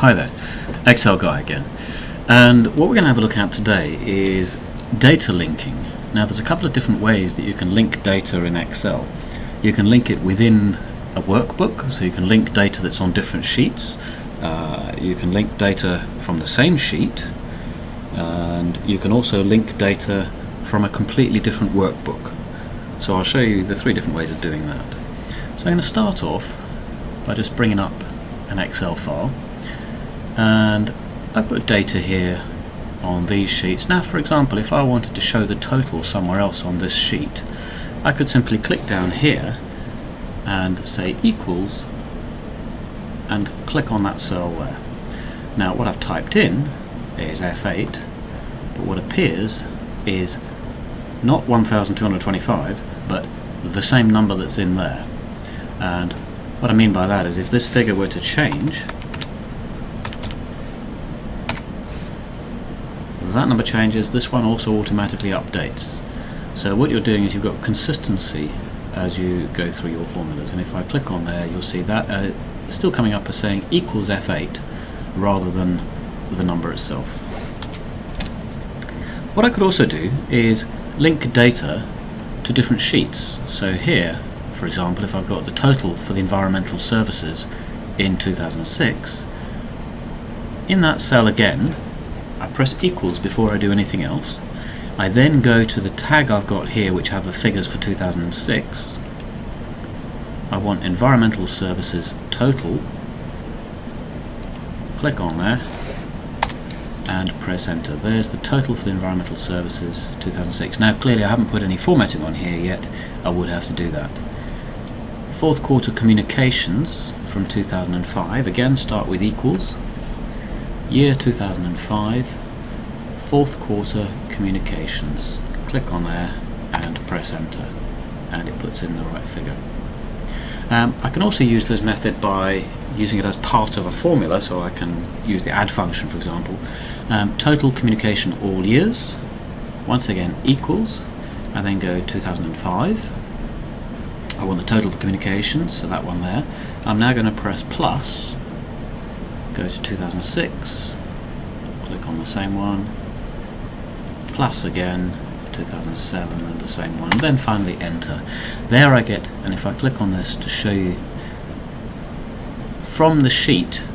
Hi there, Excel guy again, and what we're going to have a look at today is data linking. Now there's a couple of different ways that you can link data in Excel. You can link it within a workbook, so you can link data that's on different sheets. You can link data from the same sheet, and you can also link data from a completely different workbook. So I'll show you the three different ways of doing that. So I'm going to start off by just bringing up an Excel file, and I've got data here on these sheets. Now for example, if I wanted to show the total somewhere else on this sheet, I could simply click down here and say equals and click on that cell there. Now what I've typed in is F8, but what appears is not 1225 but the same number that's in there. And what I mean by that is if this figure were to change, that number changes, this one also automatically updates. So what you're doing is you've got consistency as you go through your formulas, and if I click on there you'll see that still coming up as saying equals F8 rather than the number itself. What I could also do is link data to different sheets. So here, for example, if I've got the total for the environmental services in 2006, in that cell again I press equals before I do anything else. I then go to the tag I've got here which have the figures for 2006. I want environmental services total, click on there and press enter. There's the total for the environmental services 2006. Now clearly I haven't put any formatting on here yet, I would have to do that. Fourth quarter communications from 2005, again start with equals, year 2005, fourth quarter communications, click on there and press enter, and it puts in the right figure. I can also use this method by using it as part of a formula, so I can use the add function for example. Total communication all years, once again equals, and then go 2005. I want the total for communications, so that one there. I'm now going to press plus, go to 2006, click on the same one, plus again 2007 and the same one, and then finally enter. There I get, and if I click on this to show you from the sheet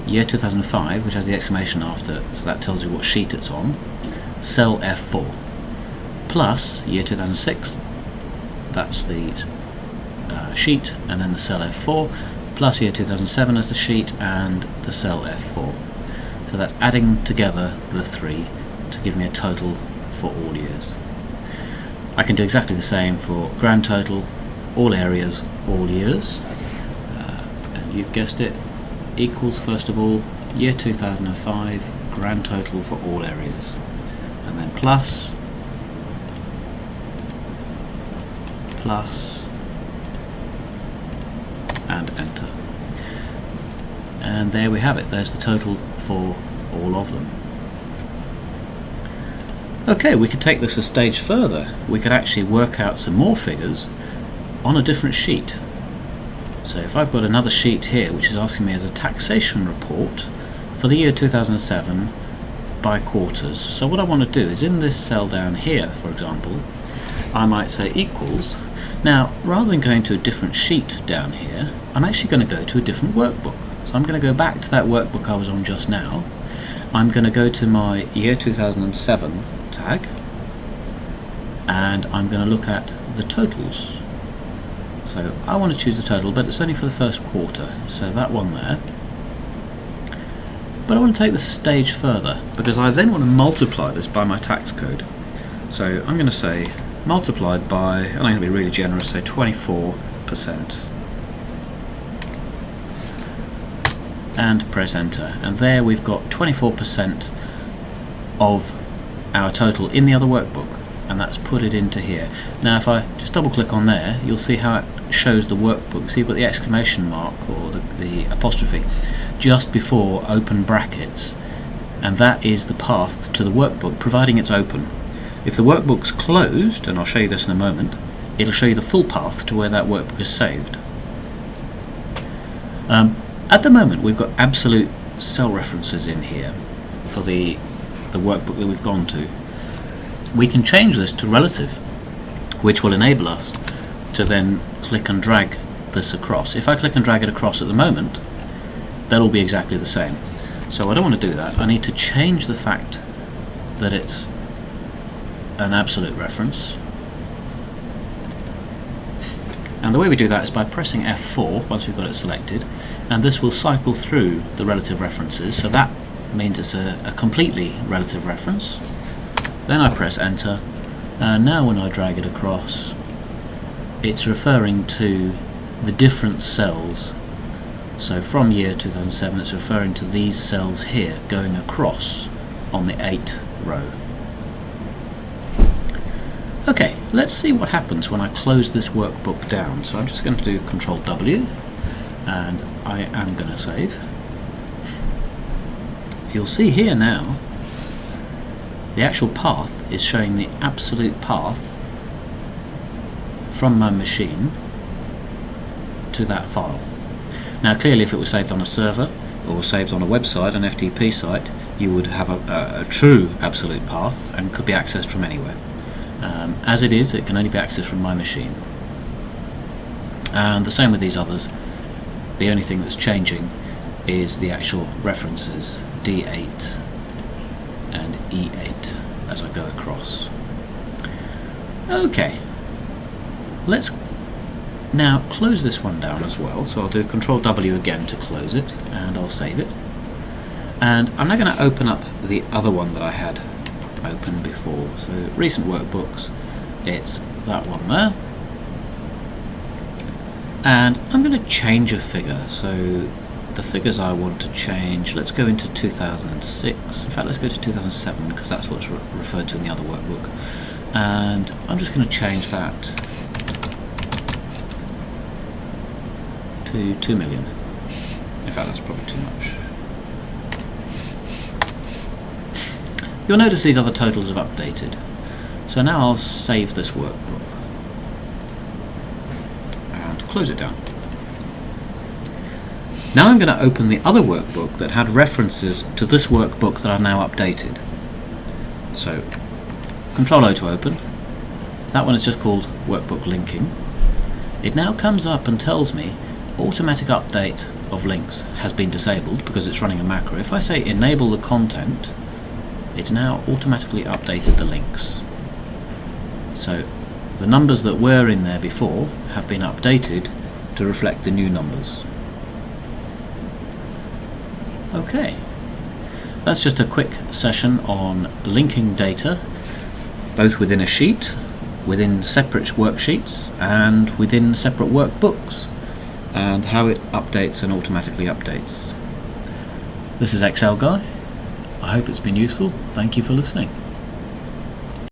year 2005, which has the exclamation after it, so that tells you what sheet it's on, cell F4, plus year 2006, that's the sheet, and then the cell F4, plus year 2007 as the sheet and the cell F4. So that's adding together the three to give me a total for all years. I can do exactly the same for grand total, all areas, all years, and you've guessed it, equals first of all year 2005, grand total for all areas, and then plus, and enter. And there we have it, there's the total for all of them. Okay, we could take this a stage further. We could actually work out some more figures on a different sheet. So if I've got another sheet here which is asking me as a taxation report for the year 2007 by quarters. So what I want to do is in this cell down here, for example, I might say equals. Now rather than going to a different sheet down here, I'm actually going to go to a different workbook. So I'm going to go back to that workbook I was on just now. I'm going to go to my year 2007 tag, and I'm going to look at the totals. So I want to choose the total, but it's only for the first quarter, so that one there. But I want to take this a stage further, because I then want to multiply this by my tax code. So I'm going to say multiplied by, and I'm going to be really generous, say 24%. And press enter, and there we've got 24% of our total in the other workbook, and that's put it into here. Now if I just double click on there, you'll see how it shows the workbook. So you've got the exclamation mark or the apostrophe just before open brackets, and that is the path to the workbook, providing it's open. If the workbook's closed, and I'll show you this in a moment, it'll show you the full path to where that workbook is saved. At the moment we've got absolute cell references in here for the workbook that we've gone to, we can change this to relative, which will enable us to then click and drag this across. If I click and drag it across at the moment, they'll all be exactly the same. So I don't want to do that. I need to change the fact that it's an absolute reference. And the way we do that is by pressing F4 once we've got it selected, and this will cycle through the relative references. So that means it's a completely relative reference. Then I press enter, and now when I drag it across, it's referring to the different cells. So from year 2007, it's referring to these cells here going across on the 8 row. Okay, let's see what happens when I close this workbook down. So I'm just going to do Control W, and I am going to save. You'll see here now the actual path is showing the absolute path from my machine to that file. Now clearly if it was saved on a server or saved on a website, an FTP site, you would have a true absolute path and could be accessed from anywhere. As it is, it can only be accessed from my machine. And the same with these others. The only thing that's changing is the actual references D8 and E8 as I go across. Okay, let's now close this one down as well. So I'll do Control W again to close it, and I'll save it. And I'm now going to open up the other one that I had open before. So recent workbooks, it's that one there. And I'm going to change a figure. So the figures I want to change, let's go into 2006. In fact, let's go to 2007 because that's what's referred to in the other workbook. And I'm just going to change that to 2 million. In fact, that's probably too much. You'll notice these other totals have updated. So now I'll save this workbook and close it down. Now I'm going to open the other workbook that had references to this workbook that I've now updated. So Control O to open. That one is just called Workbook Linking. It now comes up and tells me automatic update of links has been disabled because it's running a macro. If I say enable the content, it's now automatically updated the links. So the numbers that were in there before have been updated to reflect the new numbers. Okay, that's just a quick session on linking data, both within a sheet, within separate worksheets, and within separate workbooks, and how it updates and automatically updates. This is Excel Guy. I hope it's been useful. Thank you for listening.